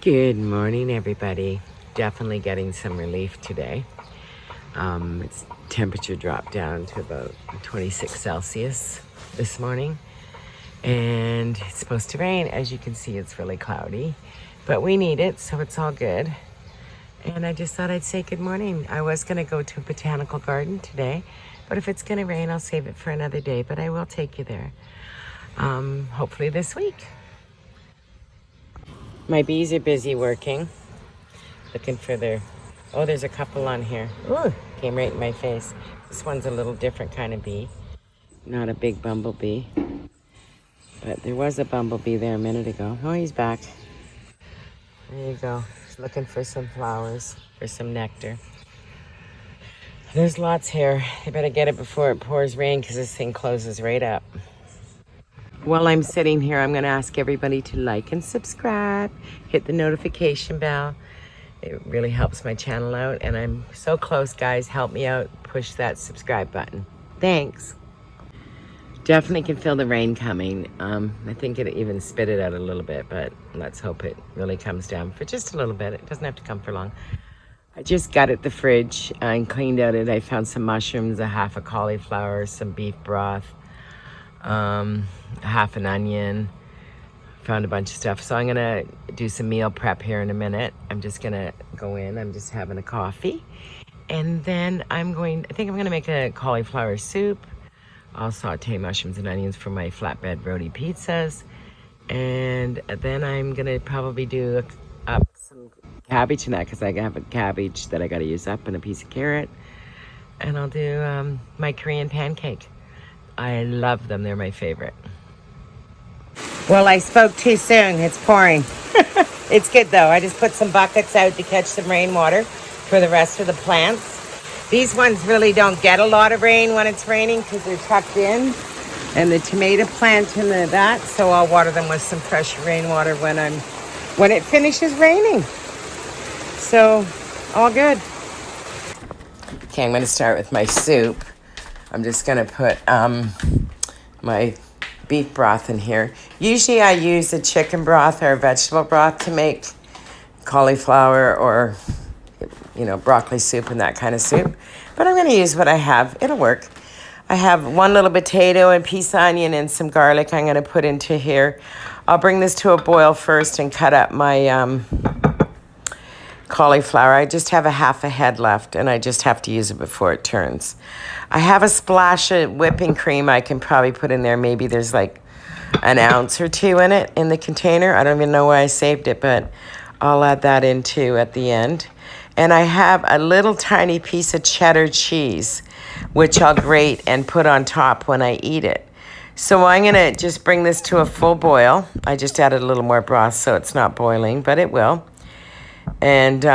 Good morning, everybody. Definitely getting some relief today. Its temperature dropped down to about 26 Celsius this morning, and it's supposed to rain. As you can see, it's really cloudy, but we need it, so it's all good. And I just thought I'd say good morning. I was going to go to a botanical garden today, but if it's going to rain, I'll save it for another day, but I will take you there, hopefully this week. My bees are busy working, looking for their... Oh, there's a couple on here. Ooh, came right in my face. This one's a little different kind of bee. Not a big bumblebee. But there was a bumblebee there a minute ago. Oh, he's back. There you go. He's looking for some flowers, for some nectar. There's lots here. I better get it before it pours rain because this thing closes right up. While I'm sitting here, I'm going to ask everybody to like and subscribe. Hit the notification bell. It really helps my channel out. And I'm so close, guys. Help me out. Push that subscribe button. Thanks. Definitely can feel the rain coming. I think it even spit it out a little bit, but let's hope it really comes down for just a little bit. It doesn't have to come for long. I just got at the fridge and cleaned out it. I found some mushrooms, a half a cauliflower, some beef broth, half an onion. Found a bunch of stuff. So I'm gonna do some meal prep here in a minute. I'm just gonna go in. I'm just having a coffee. And then I think I'm gonna make a cauliflower soup. I'll saute mushrooms and onions for my flatbread roti pizzas. And then I'm gonna probably do up some cabbage in that because I have a cabbage that I gotta use up and a piece of carrot. And I'll do my Korean pancake. I love them. They're my favorite. Well, I spoke too soon. It's pouring. It's good, though. I just put some buckets out to catch some rainwater for the rest of the plants. These ones really don't get a lot of rain when it's raining because they're tucked in. And the tomato plant and that, so I'll water them with some fresh rainwater when it finishes raining. So, all good. Okay, I'm going to start with my soup. I'm just going to put my beef broth in here. Usually I use a chicken broth or a vegetable broth to make cauliflower or, broccoli soup and that kind of soup. But I'm going to use what I have. It'll work. I have one little potato and piece of onion and some garlic I'm going to put into here. I'll bring this to a boil first and cut up my cauliflower. I just have a half a head left and I just have to use it before it turns. I have a splash of whipping cream I can probably put in there. Maybe there's like an ounce or two in it in the container. I don't even know where I saved it, but I'll add that in too at the end. And I have a little tiny piece of cheddar cheese, which I'll grate and put on top when I eat it. So I'm gonna just bring this to a full boil. I just added a little more broth so it's not boiling, but it will. And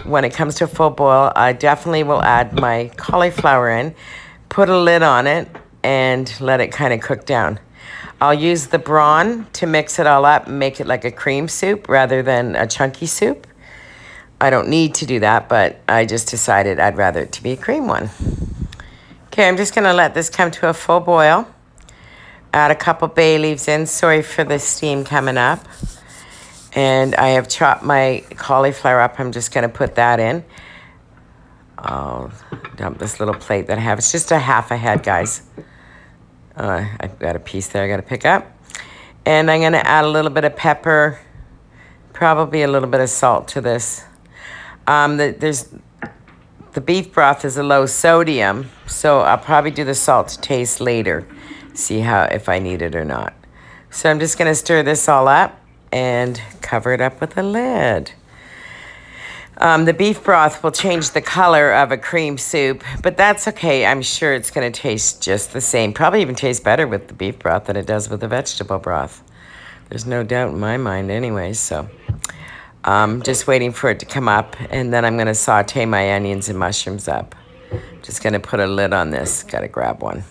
when it comes to a full boil, I definitely will add my cauliflower in, put a lid on it, and let it kind of cook down. I'll use the brawn to mix it all up and make it like a cream soup rather than a chunky soup. I don't need to do that, but I just decided I'd rather it to be a cream one. Okay, I'm just going to let this come to a full boil. Add a couple bay leaves in. Sorry for the steam coming up. And I have chopped my cauliflower up. I'm just going to put that in. I'll dump this little plate that I have. It's just a half a head, guys. I've got a piece there I got to pick up. And I'm going to add a little bit of pepper, probably a little bit of salt to this. The beef broth is a low sodium, so I'll probably do the salt to taste later, see if I need it or not. So I'm just going to stir this all up and cover it up with a lid. The beef broth will change the color of a cream soup, but that's okay. I'm sure it's going to taste just the same. Probably even taste better with the beef broth than it does with the vegetable broth. There's no doubt in my mind anyway, so just waiting for it to come up, and then I'm going to saute my onions and mushrooms up. Just going to put a lid on this. Got to grab one.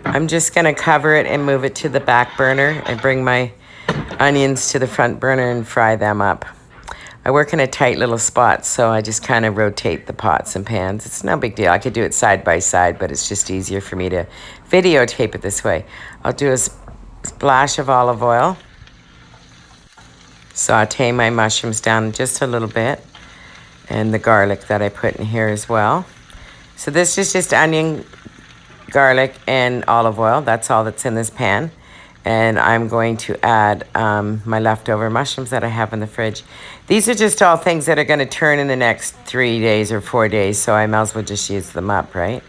I'm just going to cover it and move it to the back burner and bring my onions to the front burner and fry them up. I work in a tight little spot, so I just kind of rotate the pots and pans. It's no big deal. I could do it side by side, but it's just easier for me to videotape it this way. I'll do a splash of olive oil. Saute my mushrooms down just a little bit, and the garlic that I put in here as well. So this is just onion, garlic, and olive oil. That's all that's in this pan. And I'm going to add my leftover mushrooms that I have in the fridge. These are just all things that are going to turn in the next 3 days or 4 days, so I might as well just use them up, right?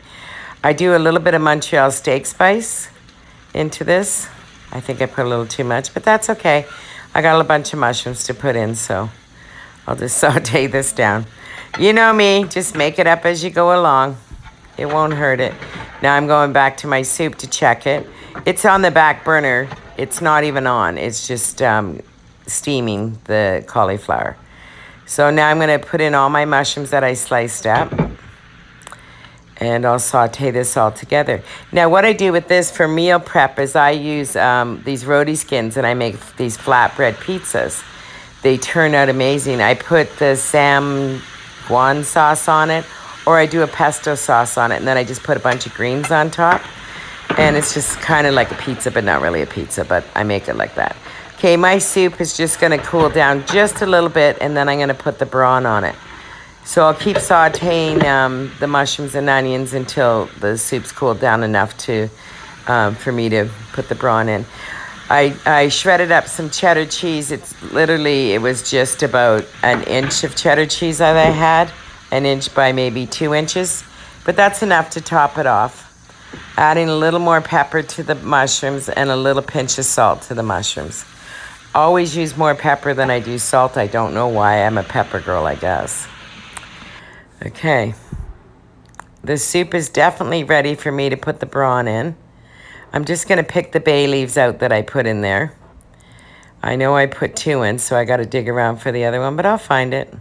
I do a little bit of Montreal steak spice into this. I think I put a little too much, but that's okay. I got a bunch of mushrooms to put in, so I'll just saute this down. You know me, just make it up as you go along. It won't hurt it. Now I'm going back to my soup to check it. It's on the back burner. It's not even on. It's just steaming the cauliflower. So now I'm going to put in all my mushrooms that I sliced up. And I'll saute this all together. Now what I do with this for meal prep is I use these roti skins and I make these flatbread pizzas. They turn out amazing. I put the Samguan sauce on it, or I do a pesto sauce on it, and then I just put a bunch of greens on top. And it's just kind of like a pizza, but not really a pizza, but I make it like that. Okay, my soup is just going to cool down just a little bit, and then I'm going to put the brawn on it. So I'll keep sauteing the mushrooms and onions until the soup's cooled down enough to for me to put the brawn in. I shredded up some cheddar cheese. It was just about an inch of cheddar cheese that I had, an inch by maybe 2 inches, but that's enough to top it off. Adding a little more pepper to the mushrooms and a little pinch of salt to the mushrooms. Always use more pepper than I do salt. I don't know why. I'm a pepper girl, I guess. Okay. The soup is definitely ready for me to put the brawn in. I'm just going to pick the bay leaves out that I put in there. I know I put 2 in, so I got to dig around for the other one, but I'll find it.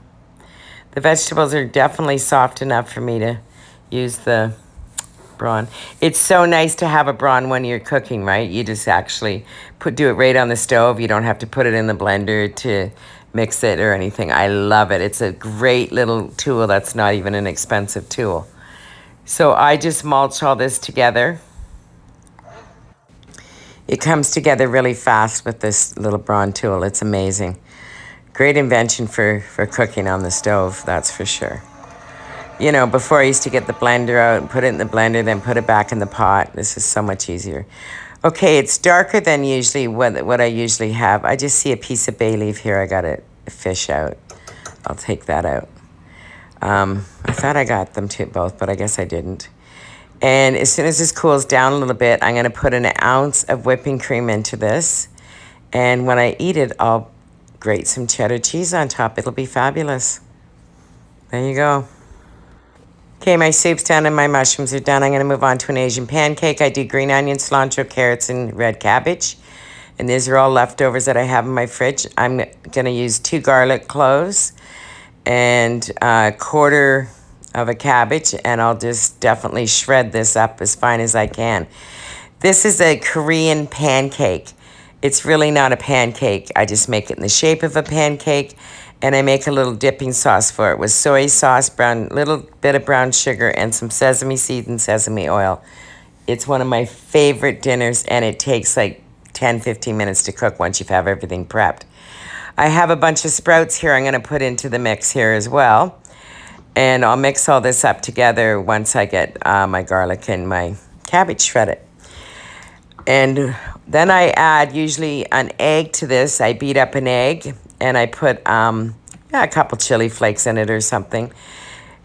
The vegetables are definitely soft enough for me to use the brawn. It's so nice to have a brawn when you're cooking, right? You just actually do it right on the stove. You don't have to put it in the blender to mix it or anything. I love it. It's a great little tool that's not even an expensive tool. So I just mulch all this together. It comes together really fast with this little brawn tool. It's amazing. Great invention for cooking on the stove, that's for sure. You know, before I used to get the blender out and put it in the blender, then put it back in the pot. This is so much easier. Okay, it's darker than usually what I usually have. I just see a piece of bay leaf here. I got to fish out. I'll take that out. I thought I got them both, but I guess I didn't. And as soon as this cools down a little bit, I'm going to put an ounce of whipping cream into this. And when I eat it, I'll grate some cheddar cheese on top. It'll be fabulous. There you go. Okay, my soup's done and my mushrooms are done. I'm going to move on to an Asian pancake. I do green onions, cilantro, carrots, and red cabbage. And these are all leftovers that I have in my fridge. I'm going to use 2 garlic cloves and a quarter of a cabbage, and I'll just definitely shred this up as fine as I can. This is a Korean pancake. It's really not a pancake. I just make it in the shape of a pancake, and I make a little dipping sauce for it with soy sauce, little bit of brown sugar, and some sesame seeds and sesame oil. It's one of my favorite dinners, and it takes like 10-15 minutes to cook once you have everything prepped. I have a bunch of sprouts here I'm going to put into the mix here as well. And I'll mix all this up together once I get my garlic and my cabbage shredded. And then I add usually an egg to this. I beat up an egg and I put a couple chili flakes in it or something.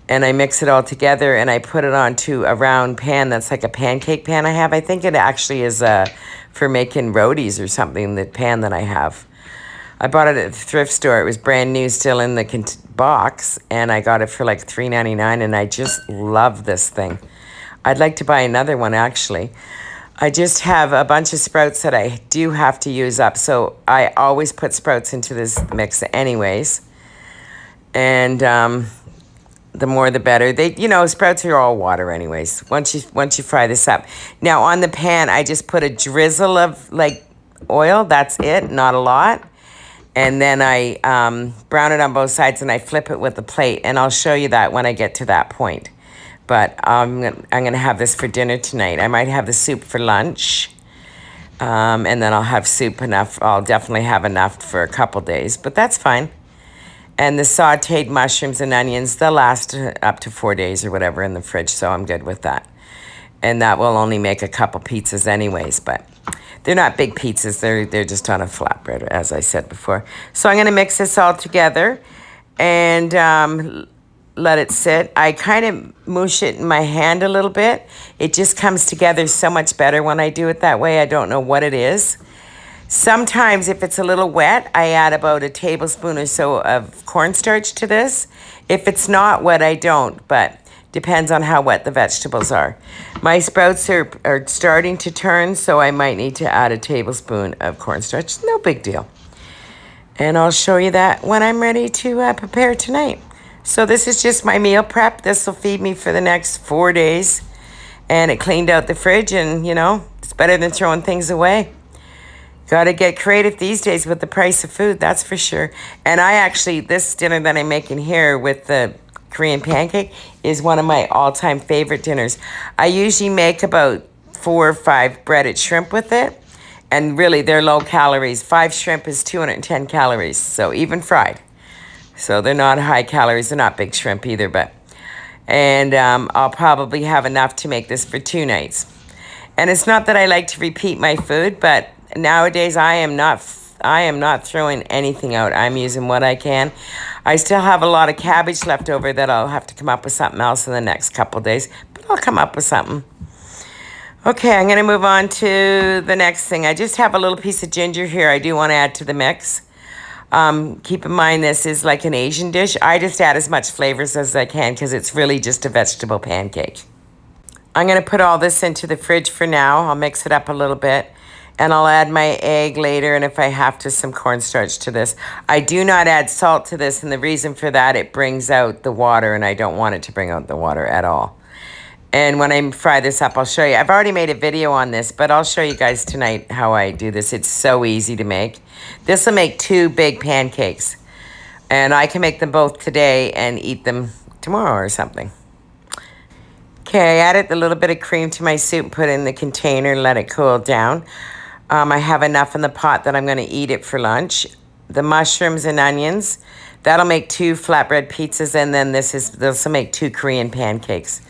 And I mix it all together and I put it onto a round pan that's like a pancake pan I have. I think it actually is for making rotis or something, the pan that I have. I bought it at the thrift store. It was brand new, still in the box, and I got it for like $3.99, and I just love this thing. I'd like to buy another one, actually. I just have a bunch of sprouts that I do have to use up, so I always put sprouts into this mix anyways. And the more the better. Sprouts are all water anyways, once you fry this up. Now, on the pan, I just put a drizzle of, oil. That's it, not a lot. And then I brown it on both sides and I flip it with a plate. And I'll show you that when I get to that point. But I'm going to have this for dinner tonight. I might have the soup for lunch. And then I'll have soup enough. I'll definitely have enough for a couple days, but that's fine. And the sauteed mushrooms and onions, they'll last up to 4 days or whatever in the fridge, so I'm good with that. And that will only make a couple pizzas anyways, but they're not big pizzas. They're just on a flatbread, as I said before. So I'm going to mix this all together and let it sit. I kind of mush it in my hand a little bit. It just comes together so much better when I do it that way. I don't know what it is. Sometimes if it's a little wet, I add about a tablespoon or so of cornstarch to this. If it's not wet, I don't, but depends on how wet the vegetables are. My sprouts are starting to turn, so I might need to add a tablespoon of cornstarch. No big deal. And I'll show you that when I'm ready to prepare tonight. So this is just my meal prep. This will feed me for the next 4 days. And it cleaned out the fridge, and, you know, it's better than throwing things away. Got to get creative these days with the price of food, that's for sure. And this dinner that I'm making here with the Korean pancake is one of my all-time favorite dinners. I usually make about 4 or 5 breaded shrimp with it. And really, they're low calories. 5 shrimp is 210 calories, so even fried. So they're not high calories. They're not big shrimp either, but... And I'll probably have enough to make this for 2 nights. And it's not that I like to repeat my food, but nowadays I am not throwing anything out. I'm using what I can. I still have a lot of cabbage left over that I'll have to come up with something else in the next couple days, but I'll come up with something. Okay, I'm going to move on to the next thing. I just have a little piece of ginger here I do want to add to the mix. Keep in mind this is like an Asian dish. I just add as much flavors as I can because it's really just a vegetable pancake. I'm going to put all this into the fridge for now. I'll mix it up a little bit. And I'll add my egg later, and if I have to, some cornstarch to this. I do not add salt to this, and the reason for that, it brings out the water, and I don't want it to bring out the water at all. And when I fry this up, I'll show you. I've already made a video on this, but I'll show you guys tonight how I do this. It's so easy to make. This will make 2 big pancakes. And I can make them both today and eat them tomorrow or something. Okay, I added a little bit of cream to my soup, put it in the container, let it cool down. I have enough in the pot that I'm going to eat it for lunch. The mushrooms and onions, that'll make 2 flatbread pizzas, and then this will make 2 Korean pancakes.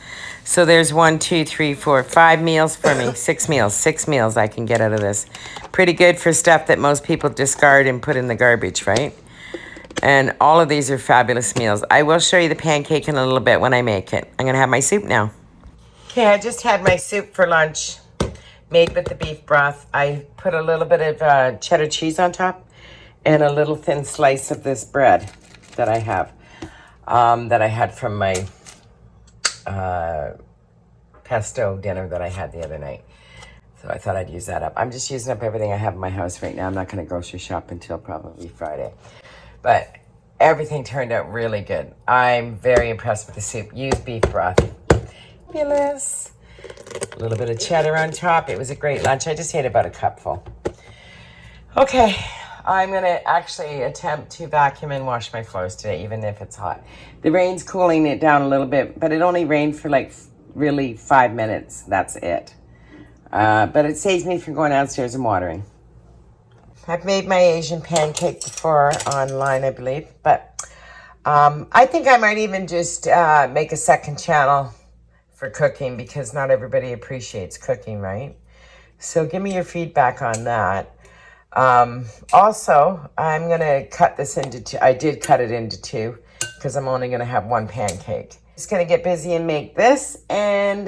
So there's 1, 2, 3, 4, 5 meals for me. 6 meals. 6 meals I can get out of this. Pretty good for stuff that most people discard and put in the garbage, right? And all of these are fabulous meals. I will show you the pancake in a little bit when I make it. I'm going to have my soup now. Okay, I just had my soup for lunch, made with the beef broth. I put a little bit of cheddar cheese on top and a little thin slice of this bread that I have, that I had from my pesto dinner that I had the other night. So I thought I'd use that up. I'm just using up everything I have in my house right now. I'm not going to grocery shop until probably Friday. But everything turned out really good. I'm very impressed with the soup. Use beef broth. Fabulous. A little bit of cheddar on top. It was a great lunch. I just ate about a cupful. Okay, I'm going to actually attempt to vacuum and wash my floors today, even if it's hot. The rain's cooling it down a little bit, but it only rained for like really 5 minutes. That's it. But it saves me from going downstairs and watering. I've made my Asian pancake before online, I believe. But I think I might even just make a second channel for cooking, because not everybody appreciates cooking, right? So give me your feedback on that. Also, I'm going to cut this into 2. I did cut it into 2 because I'm only going to have 1 pancake. Just going to get busy and make this, and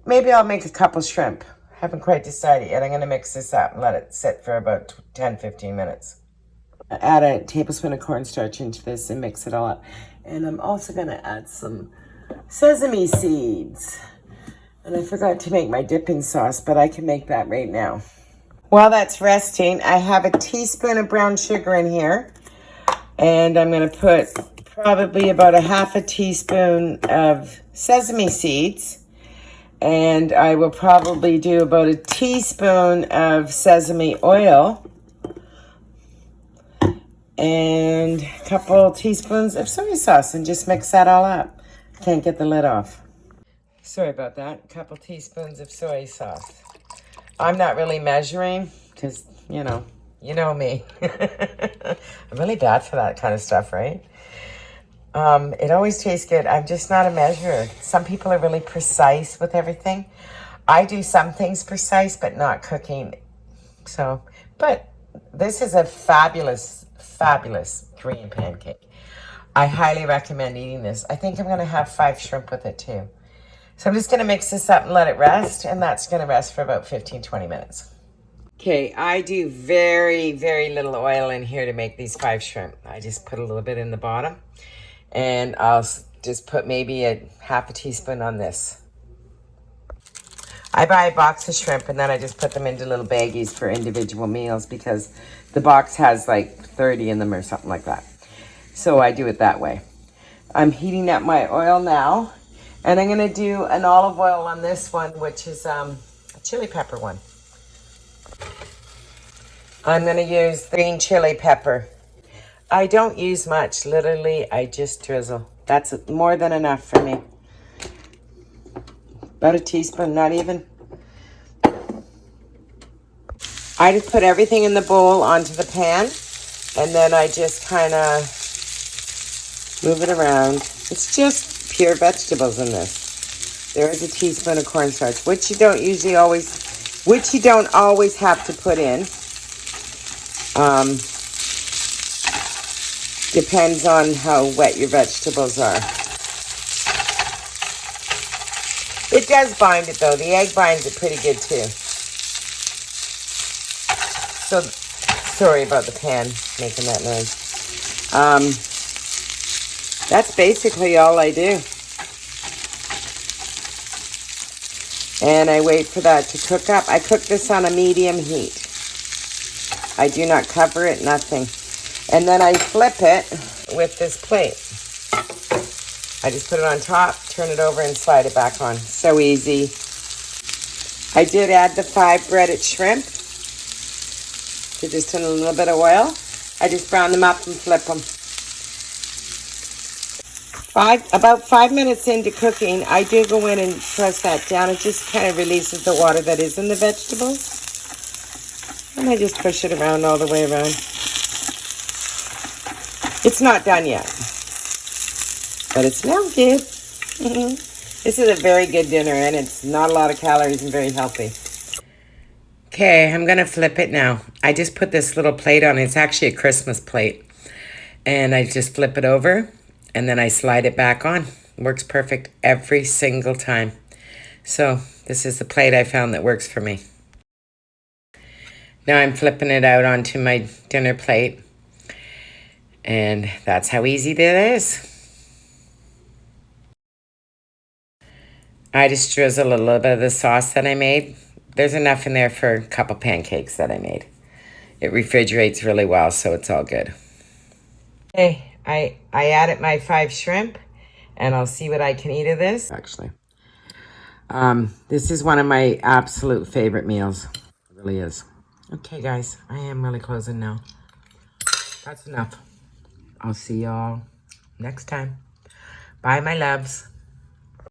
maybe I'll make a couple shrimp. Haven't quite decided yet. I'm going to mix this up and let it sit for about 10-15 minutes. Add a tablespoon of cornstarch into this and mix it all up. And I'm also going to add some sesame seeds. And I forgot to make my dipping sauce, but I can make that right now. While that's resting, I have a teaspoon of brown sugar in here. And I'm going to put probably about a half a teaspoon of sesame seeds. And I will probably do about a teaspoon of sesame oil. And a couple teaspoons of soy sauce, and just mix that all up. Can't get the lid off. Sorry about that. A couple teaspoons of soy sauce. I'm not really measuring because, you know me. I'm really bad for that kind of stuff, right? It always tastes good. I'm just not a measurer. Some people are really precise with everything. I do some things precise, but not cooking. So, but this is a fabulous, fabulous Korean pancake. I highly recommend eating this. I think I'm going to have 5 shrimp with it too. So I'm just going to mix this up and let it rest, and that's going to rest for about 15-20 minutes. Okay, I do very, very little oil in here to make these 5 shrimp. I just put a little bit in the bottom, and I'll just put maybe a half a teaspoon on this. I buy a box of shrimp, and then I just put them into little baggies for individual meals because the box has like 30 in them or something like that. So I do it that way. I'm heating up my oil now. And I'm going to do an olive oil on this one, which is a chili pepper one. I'm going to use green chili pepper. I don't use much. Literally, I just drizzle. That's more than enough for me. About a teaspoon, not even. I just put everything in the bowl onto the pan. And then I just kind of move it around. It's just pure vegetables in this. There is a teaspoon of cornstarch, which you don't always have to put in. Depends on how wet your vegetables are. It does bind it though. The egg binds it pretty good too. So, sorry about the pan making that noise. That's basically all I do. And I wait for that to cook up. I cook this on a medium heat. I do not cover it, nothing. And then I flip it with this plate. I just put it on top, turn it over, and slide it back on. So easy. I did add the 5 breaded shrimp to just in a little bit of oil. I just brown them up and flip them. About 5 minutes into cooking, I do go in and press that down. It just kind of releases the water that is in the vegetables. And I just push it around all the way around. It's not done yet, but it smells good. This is a very good dinner, and it's not a lot of calories and very healthy. Okay, I'm going to flip it now. I just put this little plate on. It's actually a Christmas plate. And I just flip it over. And then I slide it back on. Works perfect every single time. So this is the plate I found that works for me. Now I'm flipping it out onto my dinner plate. And that's how easy that is. I just drizzle a little bit of the sauce that I made. There's enough in there for a couple pancakes that I made. It refrigerates really well, so it's all good. Okay. I added my 5 shrimp, and I'll see what I can eat of this. Actually, this is one of my absolute favorite meals. It really is. Okay, guys, I am really closing now. That's enough. I'll see y'all next time. Bye, my loves.